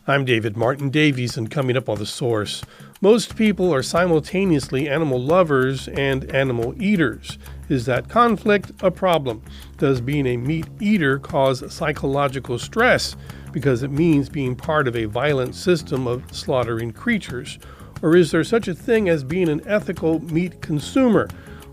I'm David Martin Davies, and coming up on The Source, most people are simultaneously animal lovers and animal eaters. Is that conflict a problem? Does being a meat eater cause psychological stress because it means being part of a violent system of slaughtering creatures? Or is there such a thing as being an ethical meat consumer?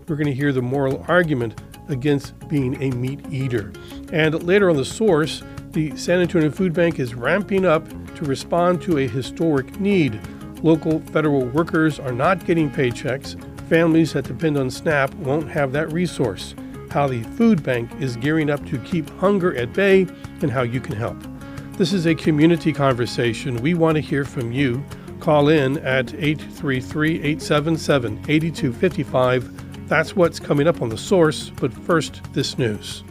We're going to hear the moral argument against being a meat eater. And later on The Source, the San Antonio Food Bank is ramping up to respond to a historic need. Local federal workers are not getting paychecks. Families that depend on SNAP won't have that resource. How the food bank is gearing up to keep hunger at bay and how you can help. This is a community conversation. We want to hear from you. Call in at 833-877-8255. That's what's coming up on The Source, but first, this news.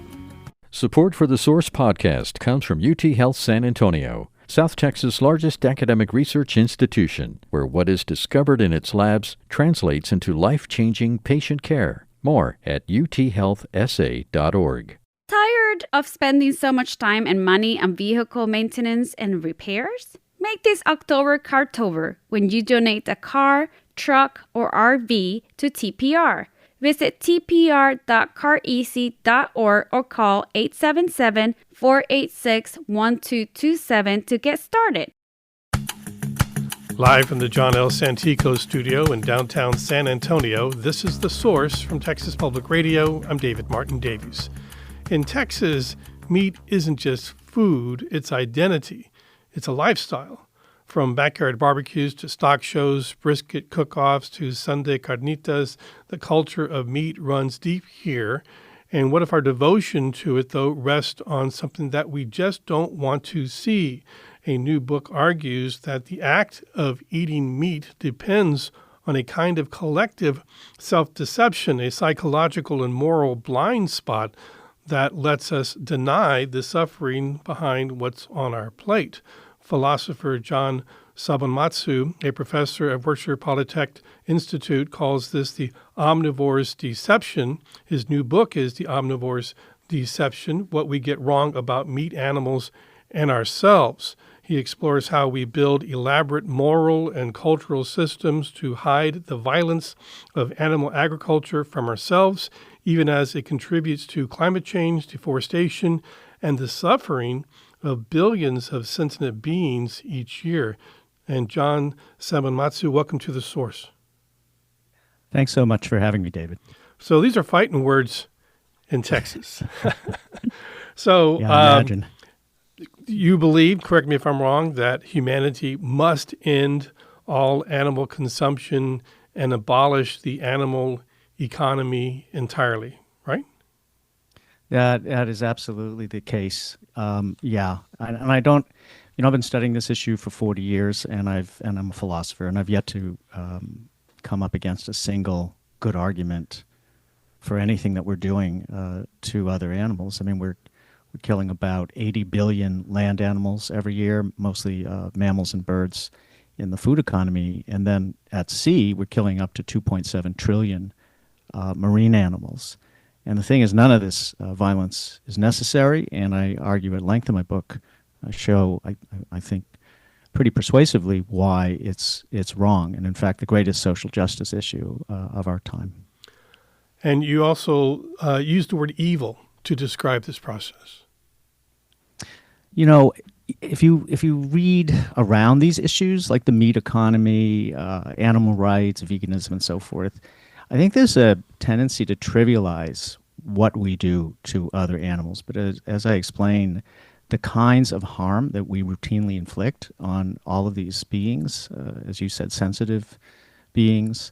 Support for the Source podcast comes from UT Health San Antonio, South Texas' largest academic research institution, where what is discovered in its labs translates into life-changing patient care. More at uthealthsa.org. Tired of spending so much time and money on vehicle maintenance and repairs? Make this October Cartober when you donate a car, truck, or RV to TPR. Visit tpr.careasy.org or call 877-486-1227 to get started. Live from the John L. Santico studio in downtown San Antonio, this is The Source from Texas Public Radio. I'm David Martin Davies. In Texas, meat isn't just food, it's identity. It's a lifestyle. From backyard barbecues to stock shows, brisket cook-offs to Sunday carnitas, the culture of meat runs deep here. And what if our devotion to it, though, rests on something that we just don't want to see? A new book argues that the act of eating meat depends on a kind of collective self-deception, a psychological and moral blind spot that lets us deny the suffering behind what's on our plate. Philosopher John Sanbonmatsu, a professor at Berkshire Polytechnic Institute, calls this the Omnivore's Deception. His new book is The Omnivore's Deception, What We Get Wrong About Meat Animals and Ourselves. He explores how we build elaborate moral and cultural systems to hide the violence of animal agriculture from ourselves, even as it contributes to climate change, deforestation, and the suffering of billions of sentient beings each year. And John Sanbonmatsu, welcome to The Source. Thanks so much for having me, David. So these are fighting words in Texas. So yeah, imagine. You believe, correct me if I'm wrong, that humanity must end all animal consumption and abolish the animal economy entirely, right? That is absolutely the case. Yeah, and I don't, I've been studying this issue for 40 years, and I'm a philosopher, and I've yet to come up against a single good argument for anything that we're doing to other animals. I mean, we're killing about 80 billion land animals every year, mostly mammals and birds in the food economy, and then at sea, we're killing up to 2.7 trillion marine animals. And the thing is, none of this violence is necessary, and I argue at length in my book. I show, I think, pretty persuasively why it's wrong, and in fact, the greatest social justice issue of our time. And you also use the word evil to describe this process. If you read around these issues, like the meat economy, animal rights, veganism, and so forth, I think there's a tendency to trivialize what we do to other animals. But as I explain, the kinds of harm that we routinely inflict on all of these beings, as you said, sensitive beings,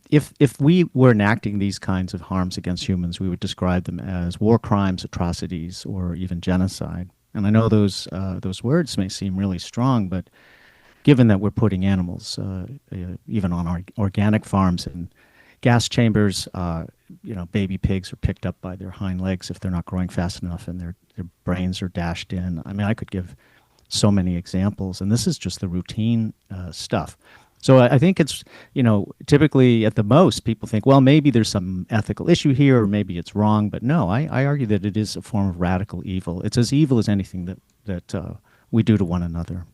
if we were enacting these kinds of harms against humans, we would describe them as war crimes, atrocities, or even genocide. And I know those words may seem really strong, but given that we're putting animals, even on our organic farms and gas chambers, baby pigs are picked up by their hind legs if they're not growing fast enough, and their brains are dashed in. I mean, I could give so many examples, and this is just the routine stuff. So I think it's, typically at the most people think, well, maybe there's some ethical issue here, or maybe it's wrong. But no, I argue that it is a form of radical evil. It's as evil as anything that we do to one another.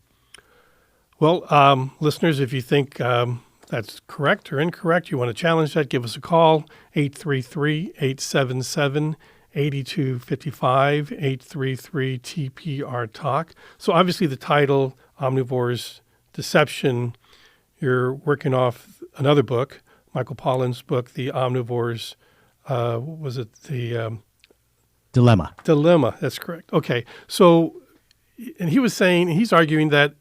Well, listeners, if you think that's correct or incorrect, you want to challenge that, give us a call, 833-877-8255, 833-TPR-TALK. So obviously the title, Omnivore's Deception, you're working off another book, Michael Pollan's book, The Omnivore's, was it the... Dilemma. Dilemma, that's correct. Okay, so, and he's arguing that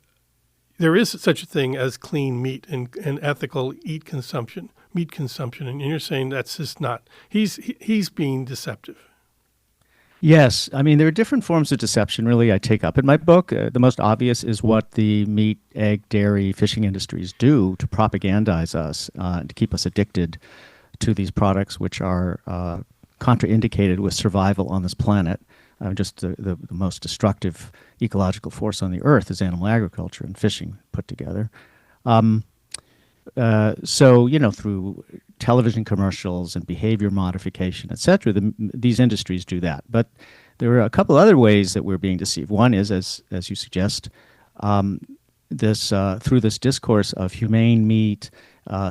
there is such a thing as clean meat and ethical meat consumption, and you're saying that's just not. He's being deceptive. Yes, I mean there are different forms of deception. Really, I take up in my book. The most obvious is what the meat, egg, dairy, fishing industries do to propagandize us, to keep us addicted to these products, which are contraindicated with survival on this planet. Just the most destructive ecological force on the earth is animal agriculture and fishing put together. So, through television commercials and behavior modification, et cetera, these industries do that. But there are a couple other ways that we're being deceived. One is, as you suggest, through this discourse of humane meat,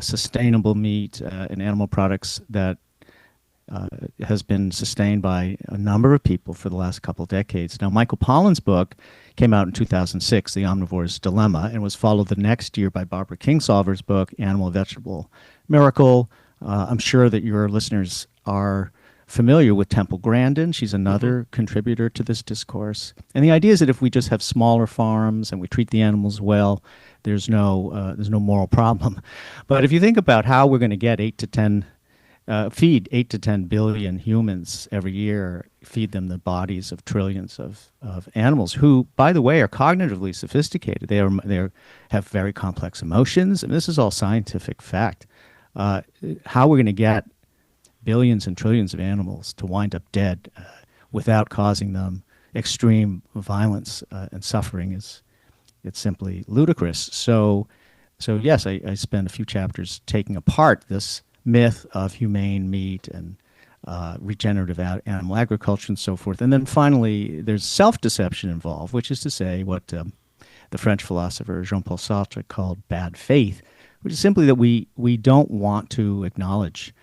sustainable meat, and animal products that has been sustained by a number of people for the last couple of decades. Now, Michael Pollan's book came out in 2006, The Omnivore's Dilemma, and was followed the next year by Barbara Kingsolver's book, Animal and Vegetable Miracle. I'm sure that your listeners are familiar with Temple Grandin. She's another contributor to this discourse. And the idea is that if we just have smaller farms and we treat the animals well, there's no moral problem. But if you think about how we're going to get feed 8 to 10 billion humans every year, feed them the bodies of trillions of animals who, by the way, are cognitively sophisticated. They have very complex emotions, and this is all scientific fact. How we're going to get billions and trillions of animals to wind up dead without causing them extreme violence and suffering it's simply ludicrous. So yes, I spent a few chapters taking apart this myth of humane meat and regenerative animal agriculture and so forth. And then finally, there's self-deception involved, which is to say what the French philosopher Jean-Paul Sartre called bad faith, which is simply that we don't want to acknowledge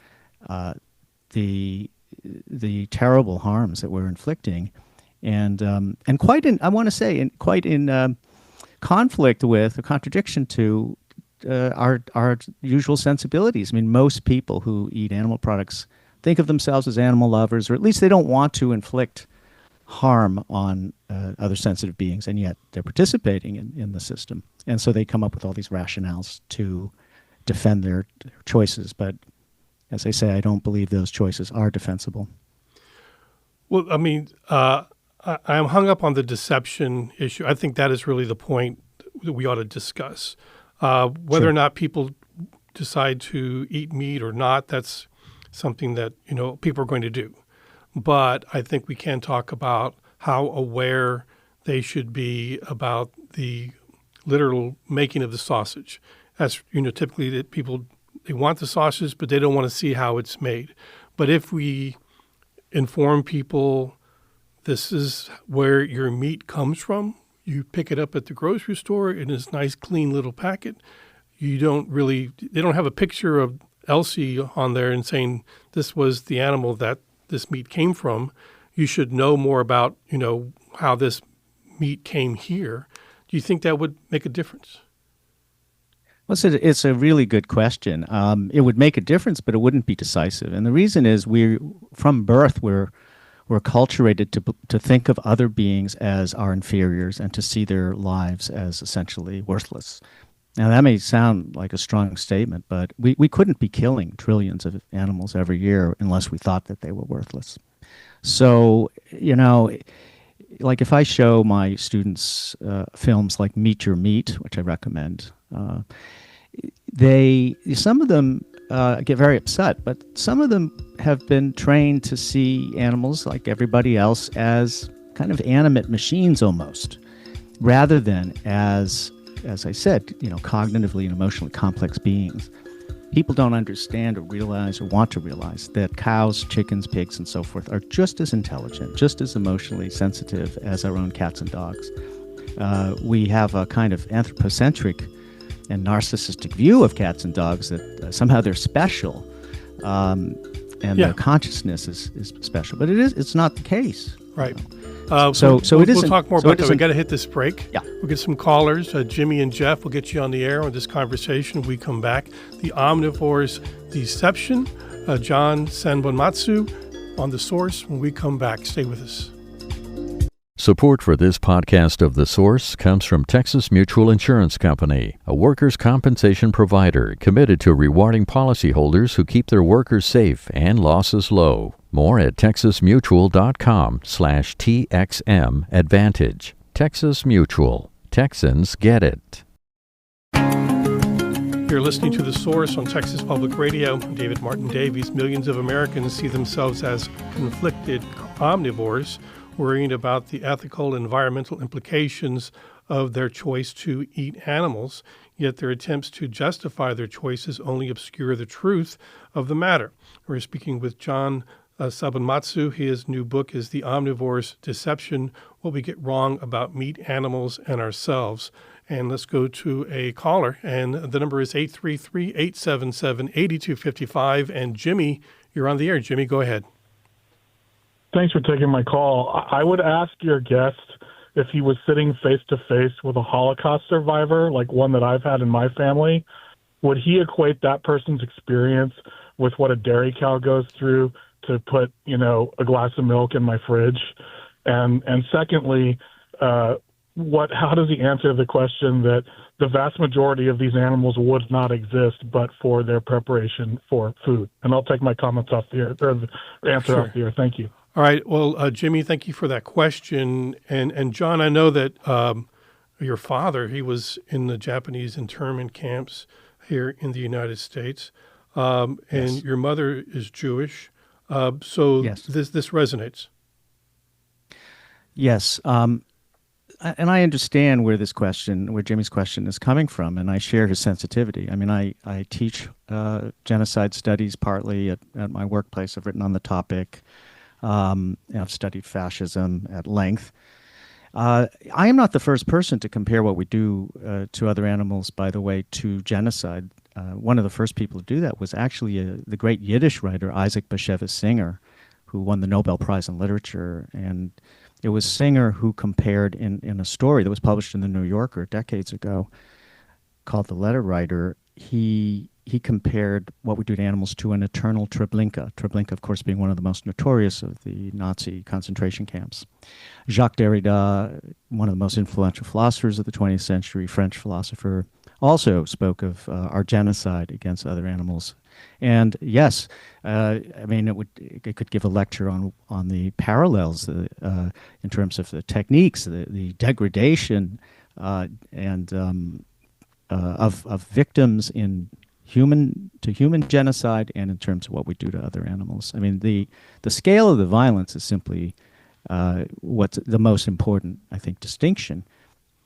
the terrible harms that we're inflicting, and quite in, I want to say, quite in conflict with, or contradiction to, our usual sensibilities. I mean, most people who eat animal products think of themselves as animal lovers, or at least they don't want to inflict harm on other sensitive beings, and yet they're participating in the system. And so they come up with all these rationales to defend their choices. But as I say, I don't believe those choices are defensible. Well, I mean, I'm hung up on the deception issue. I think that is really the point that we ought to discuss. Whether Sure. or not people decide to eat meat or not, that's something that, people are going to do. But I think we can talk about how aware they should be about the literal making of the sausage. That's, typically that people, they want the sausage, but they don't want to see how it's made. But if we inform people, this is where your meat comes from, you pick it up at the grocery store in this nice, clean little packet. They don't have a picture of Elsie on there and saying this was the animal that this meat came from. You should know more about, how this meat came here. Do you think that would make a difference? Well, it's a really good question. It would make a difference, but it wouldn't be decisive. And the reason is from birth, we're acculturated to think of other beings as our inferiors and to see their lives as essentially worthless. Now, that may sound like a strong statement, but we couldn't be killing trillions of animals every year unless we thought that they were worthless. So, like if I show my students films like Meet Your Meat, which I recommend, some of them get very upset, but some of them have been trained to see animals like everybody else as kind of animate machines almost, rather than as I said, cognitively and emotionally complex beings. People don't understand or realize or want to realize that cows, chickens, pigs, and so forth are just as intelligent, just as emotionally sensitive as our own cats and dogs. We have a kind of anthropocentric and narcissistic view of cats and dogs that somehow they're special, and their consciousness is special. But it's not the case. Right. So we'll it isn't. talk more so about it that. We isn't- got to hit this break. Yeah. We'll get some callers. Jimmy and Jeff will get you on the air on this conversation. We come back. The Omnivore's Deception. John Sanbonmatsu on The Source. When we come back, stay with us. Support for this podcast of The Source comes from Texas Mutual Insurance Company, a workers' compensation provider committed to rewarding policyholders who keep their workers safe and losses low. More at texasmutual.com/TXM Advantage. Texas Mutual. Texans get it. You're listening to The Source on Texas Public Radio. I'm David Martin Davies. Millions of Americans see themselves as conflicted omnivores, worrying about the ethical and environmental implications of their choice to eat animals, yet their attempts to justify their choices only obscure the truth of the matter. We're speaking with John Sanbonmatsu. His new book is The Omnivore's Deception, What We Get Wrong About Meat, Animals, and Ourselves. And let's go to a caller, and the number is 833-877-8255. And Jimmy, you're on the air. Jimmy, go ahead. Thanks for taking my call. I would ask your guest if he was sitting face-to-face with a Holocaust survivor, like one that I've had in my family, would he equate that person's experience with what a dairy cow goes through to put, a glass of milk in my fridge? And secondly, how does he answer the question that the vast majority of these animals would not exist but for their preparation for food? And I'll take my comments off the air, or the answer off the air. Thank you. All right. Well, Jimmy, thank you for that question. And John, I know that your father, he was in the Japanese internment camps here in the United States, and Yes. your mother is Jewish. So Yes. this resonates. Yes. And I understand where Jimmy's question is coming from, and I share his sensitivity. I mean, I teach genocide studies partly at my workplace. I've written on the topic. And I've studied fascism at length. I am not the first person to compare what we do to other animals, by the way, to genocide. One of the first people to do that was actually the great Yiddish writer Isaac Bashevis Singer, who won the Nobel Prize in Literature. And it was Singer who compared in a story that was published in the New Yorker decades ago called The Letter Writer. He compared what we do to animals to an eternal Treblinka. Treblinka, of course, being one of the most notorious of the Nazi concentration camps. Jacques Derrida, one of the most influential philosophers of the 20th century, French philosopher, also spoke of our genocide against other animals. And yes, it could give a lecture on the parallels in terms of the techniques, the degradation and of victims in human genocide, and in terms of what we do to other animals. I mean, the scale of the violence is simply what's the most important, I think, distinction.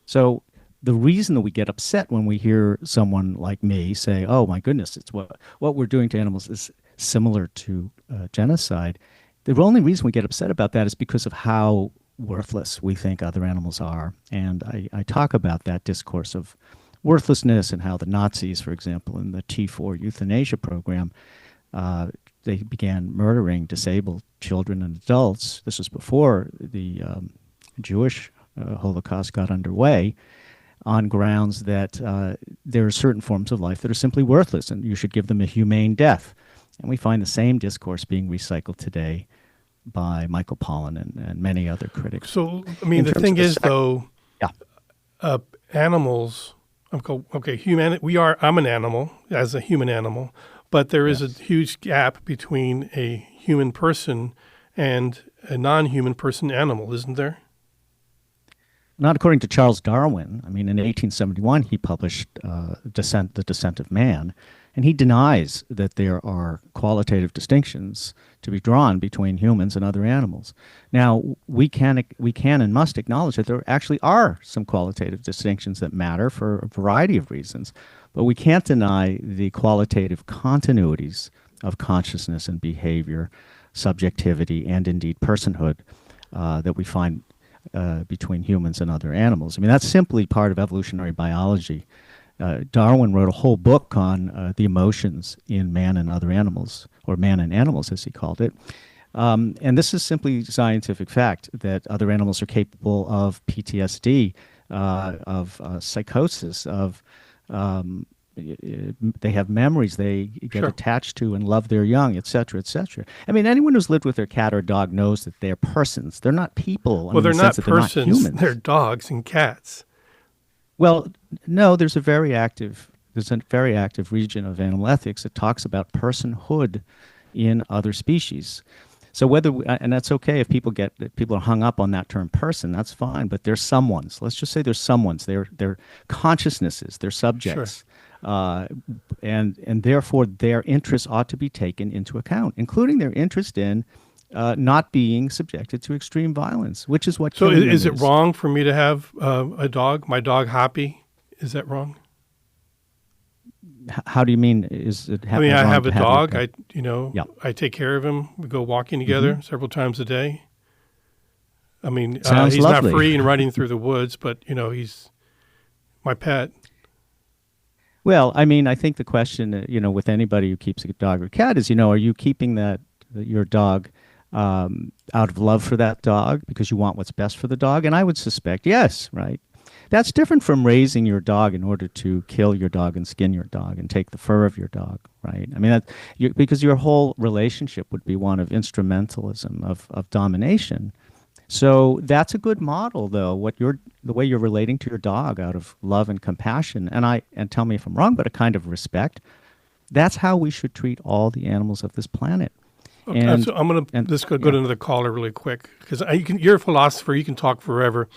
So the reason that we get upset when we hear someone like me say, "Oh my goodness, it's what we're doing to animals is similar to genocide," the only reason we get upset about that is because of how worthless we think other animals are. And I talk about that discourse of worthlessness and how the Nazis, for example, in the T4 euthanasia program, they began murdering disabled children and adults. This was before the Jewish Holocaust got underway, on grounds that there are certain forms of life that are simply worthless and you should give them a humane death. And we find the same discourse being recycled today by Michael Pollan and many other critics. So, I mean, the thing is, though, animals... Okay, I'm an animal, as a human animal, but there is a huge gap between a human person and a non-human person animal, isn't there? Not according to Charles Darwin. I mean, in 1871, he published The Descent of Man, and he denies that there are qualitative distinctions to be drawn between humans and other animals. Now, we can and must acknowledge that there actually are some qualitative distinctions that matter for a variety of reasons, but we can't deny the qualitative continuities of consciousness and behavior, subjectivity, and indeed personhood that we find. between humans and other animals. I mean, that's simply part of evolutionary biology. Darwin wrote a whole book on the emotions in man and other animals, or man and animals, as he called it. And this is simply scientific fact that other animals are capable of PTSD, of psychosis, of they have memories they get Sure. attached to and love their young, et cetera, et cetera. I mean, anyone who's lived with their cat or dog knows that they're persons. They're not people. Well, they're in the not sense that they're not persons, humans. they're dogs and cats. Well, no, there's a very active region of animal ethics that talks about personhood in other species. So and that's okay if people are hung up on that term person, that's fine, but they're someones. Let's just say they're someones. They're consciousnesses, they're subjects. Sure. And therefore their interests ought to be taken into account, including their interest in not being subjected to extreme violence, which is what So killing is them it wrong for me to have a dog, my dog Hoppy? Is that wrong? How do you mean? Is it? I mean, I have a dog. Yeah. I take care of him. We go walking together several times a day. I mean, Sounds he's lovely. not free and running through the woods, but he's my pet. Well, I mean, I think the question, with anybody who keeps a dog or cat is, are you keeping your dog out of love for that dog because you want what's best for the dog? And I would suspect yes, right? That's different from raising your dog in order to kill your dog and skin your dog and take the fur of your dog, right? I mean, because your whole relationship would be one of instrumentalism, of domination. So that's a good model, though. The way you're relating to your dog out of love and compassion, and tell me if I'm wrong, but a kind of respect. That's how we should treat all the animals of this planet. Okay, so I'm going to go to another caller really quick because you're a philosopher. You can talk forever.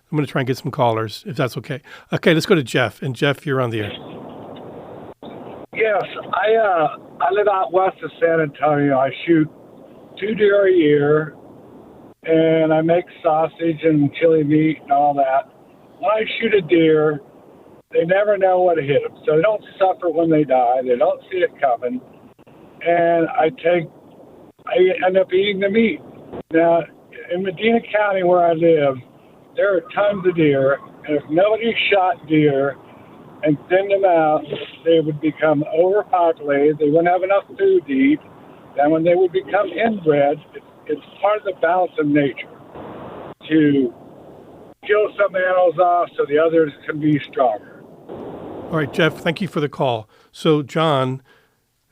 I'm going to try and get some callers, if that's okay. Okay, let's go to Jeff. And Jeff, you're on the air. Yes, I live out west of San Antonio. I shoot 2 deer a year, and I make sausage and chili meat and all that. When I shoot a deer, they never know what hit them, so they don't suffer when they die. They don't see it coming, and I end up eating the meat. Now, in Medina County, where I live, there are tons of deer, and if nobody shot deer and thinned them out, they would become overpopulated. They wouldn't have enough food to eat. And when they would become inbred, it's part of the balance of nature to kill some animals off so the others can be stronger. All right, Jeff, thank you for the call. So, John,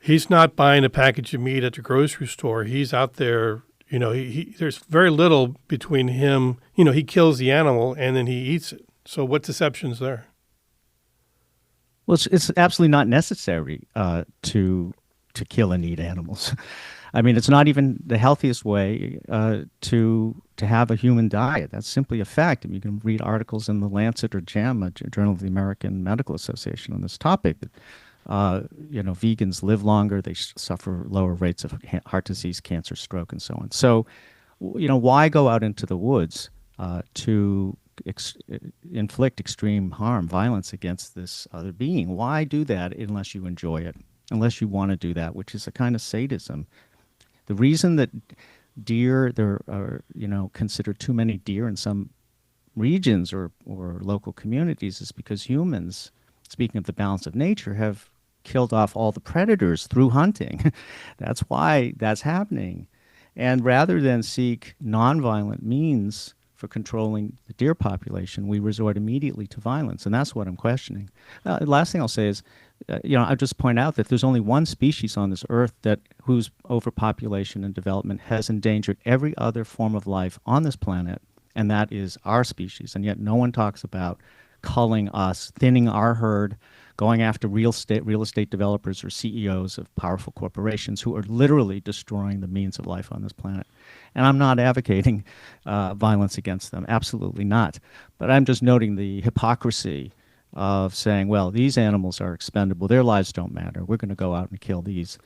he's not buying a package of meat at the grocery store. He's out there. There's very little between him. He kills the animal and then he eats it. So what deception's there? Well, it's absolutely not necessary to kill and eat animals. I mean, it's not even the healthiest way to have a human diet. That's simply a fact. I mean, you can read articles in the Lancet or JAMA, Journal of the American Medical Association, on this topic. That vegans live longer, they suffer lower rates of heart disease, cancer, stroke, and so on. So, why go out into the woods to inflict extreme harm, violence against this other being? Why do that unless you enjoy it, unless you want to do that, which is a kind of sadism? The reason that there are, considered too many deer in some regions or local communities is because humans, speaking of the balance of nature, have killed off all the predators through hunting. That's why that's happening. And rather than seek nonviolent means for controlling the deer population, we resort immediately to violence, and that's what I'm questioning. The last thing I'll say is, I'll just point out that there's only one species on this earth whose overpopulation and development has endangered every other form of life on this planet, and that is our species. And yet no one talks about culling us, thinning our herd, going after real estate developers or CEOs of powerful corporations who are literally destroying the means of life on this planet. And I'm not advocating violence against them, absolutely not. But I'm just noting the hypocrisy of saying, well, these animals are expendable, their lives don't matter, we're going to go out and kill these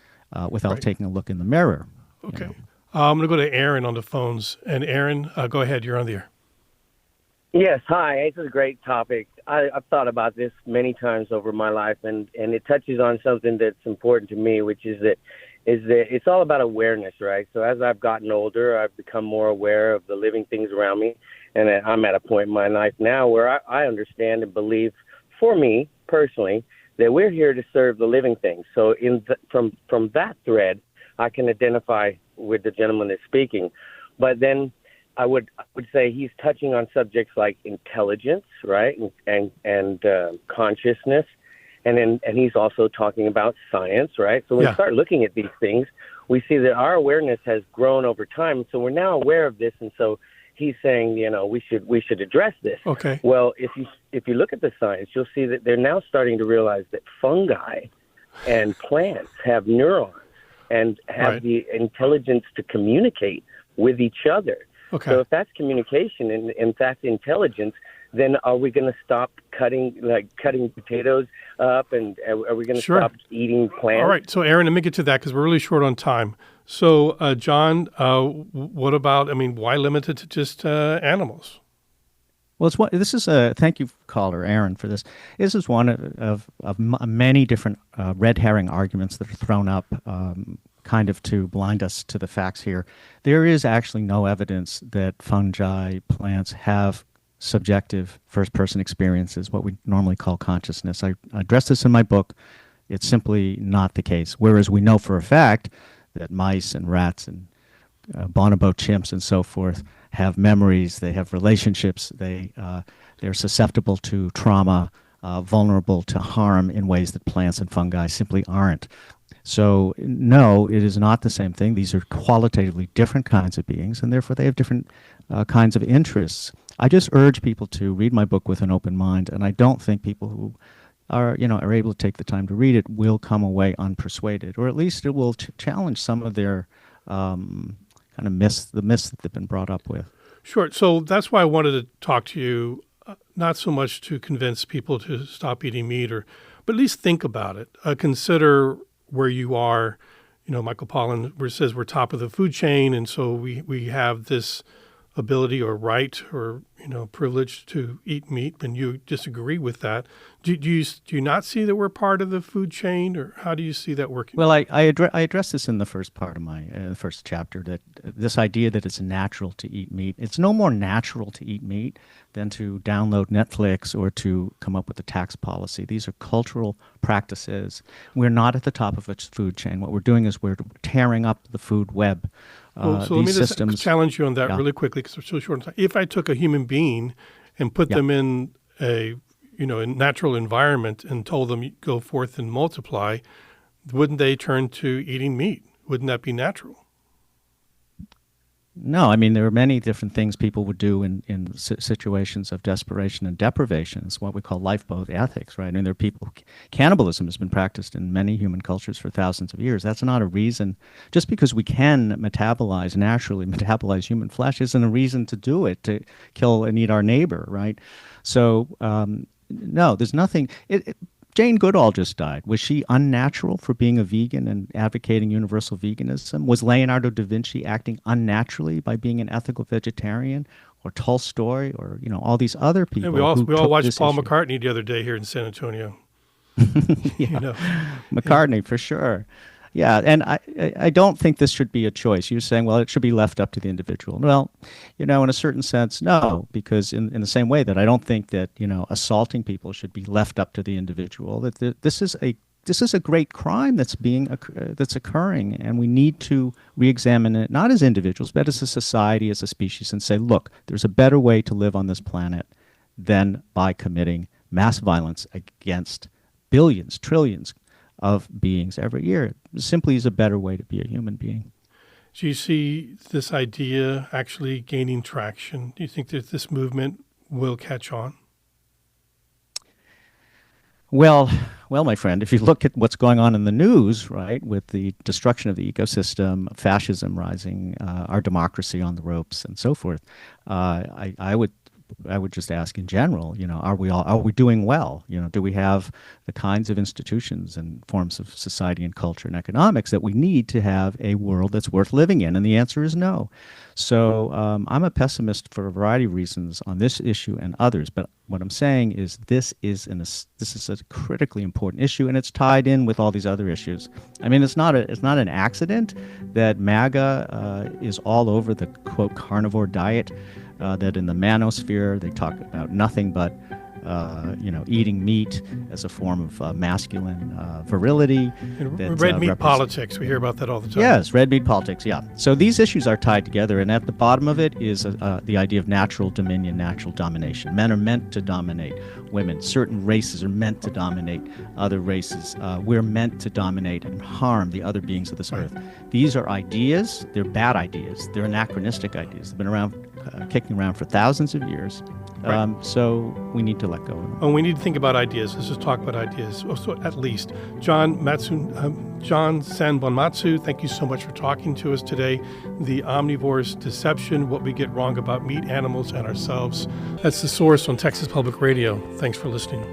without taking a look in the mirror. Okay. I'm going to go to Aaron on the phones. And Aaron, go ahead, you're on the air. Yes, hi. This is a great topic. I've thought about this many times over my life, and it touches on something that's important to me, which is that it's all about awareness, right? So as I've gotten older, I've become more aware of the living things around me, And I'm at a point in my life now where I understand and believe, for me personally, that we're here to serve the living things. So from that thread, I can identify with the gentleman that's speaking. But then I would say he's touching on subjects like intelligence, right, and consciousness, and he's also talking about science, right? So when we start looking at these things, we see that our awareness has grown over time. So we're now aware of this, and so he's saying, we should address this. Okay. Well, if you look at the science, you'll see that they're now starting to realize that fungi and plants have neurons and have the intelligence to communicate with each other. Okay. So if that's communication and in fact intelligence, then are we going to stop cutting potatoes up, and are we going to stop eating plants? All right. So Aaron, let me get to that because we're really short on time. So John, what about? Why limit it to just animals? Well, this is a thank you, caller Aaron, for this. This is one of many different red herring arguments that are thrown up, kind of to blind us to the facts here. There is actually no evidence that fungi, plants have subjective first-person experiences, what we normally call consciousness. I address this in my book. It's simply not the case. Whereas we know for a fact that mice and rats and bonobo chimps and so forth have memories, they have relationships, they're susceptible to trauma, vulnerable to harm in ways that plants and fungi simply aren't. So no, it is not the same thing. These are qualitatively different kinds of beings, and therefore they have different kinds of interests. I just urge people to read my book with an open mind, and I don't think people who are able to take the time to read it will come away unpersuaded, or at least it will challenge some of their kind of the myths that they've been brought up with. Sure. So that's why I wanted to talk to you, not so much to convince people to stop eating meat, but at least think about it. Consider where you are. Michael Pollan says we're top of the food chain, and so we have this ability or right or privilege to eat meat, and you disagree with that. Do you not see that we're part of the food chain, or how do you see that working? Well, I address this in the first part of my first chapter, that this idea that it's natural to eat meat. It's no more natural to eat meat than to download Netflix or to come up with a tax policy. These are cultural practices. We're not at the top of a food chain. What we're doing is we're tearing up the food web. So let me just challenge you on that really quickly because we're so short on time. If I took a human being and put them in a natural environment and told them go forth and multiply, wouldn't they turn to eating meat? Wouldn't that be natural? No, there are many different things people would do in situations of desperation and deprivation. It's what we call lifeboat ethics, right? There are people, cannibalism has been practiced in many human cultures for thousands of years. That's not a reason. Just because we can naturally metabolize human flesh isn't a reason to do it, to kill and eat our neighbor, right? So, no, there's nothing. Jane Goodall just died. Was she unnatural for being a vegan and advocating universal veganism? Was Leonardo da Vinci acting unnaturally by being an ethical vegetarian? Or Tolstoy, or all these other people? Yeah, we all watched Paul McCartney the other day here in San Antonio. McCartney for sure. Yeah, and I don't think this should be a choice. You're saying, well, it should be left up to the individual. Well, in a certain sense, no, because in the same way that I don't think that assaulting people should be left up to the individual. That this is a great crime that's occurring, and we need to re-examine it not as individuals, but as a society, as a species, and say, look, there's a better way to live on this planet than by committing mass violence against billions, trillions of beings every year. It simply is a better way to be a human being. Do you see this idea actually gaining traction? Do you think that this movement will catch on? Well, my friend, if you look at what's going on in the news, right, with the destruction of the ecosystem, fascism rising, our democracy on the ropes, and so forth, I would just ask in general, are we doing well? Do we have the kinds of institutions and forms of society and culture and economics that we need to have a world that's worth living in? And the answer is no. So I'm a pessimist for a variety of reasons on this issue and others. But what I'm saying is this is a critically important issue, and it's tied in with all these other issues. It's not an accident that MAGA is all over the quote carnivore diet. that in the manosphere they talk about nothing but eating meat as a form of masculine virility. Red meat politics, we hear about that all the time. Yes, red meat politics, yeah. So these issues are tied together, and at the bottom of it is the idea of natural dominion, natural domination. Men are meant to dominate women. Certain races are meant to dominate other races. We're meant to dominate and harm the other beings of this earth. These are ideas. They're bad ideas. They're anachronistic ideas. They've been around, kicking around for thousands of years. So we need to let go of them. Oh, we need to think about ideas. Let's just talk about ideas, so at least. John Sanbonmatsu, thank you so much for talking to us today. The Omnivore's Deception, What We Get Wrong About Meat, Animals, and Ourselves. That's The Source on Texas Public Radio. Thanks for listening.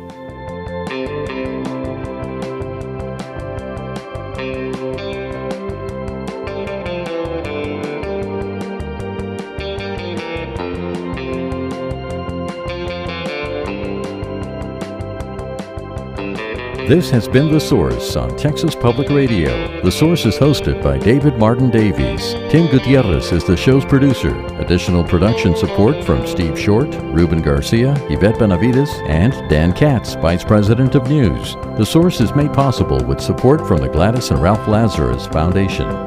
This has been The Source on Texas Public Radio. The Source is hosted by David Martin Davies. Tim Gutierrez is the show's producer. Additional production support from Steve Short, Ruben Garcia, Yvette Benavides, and Dan Katz, Vice President of News. The Source is made possible with support from the Gladys and Ralph Lazarus Foundation.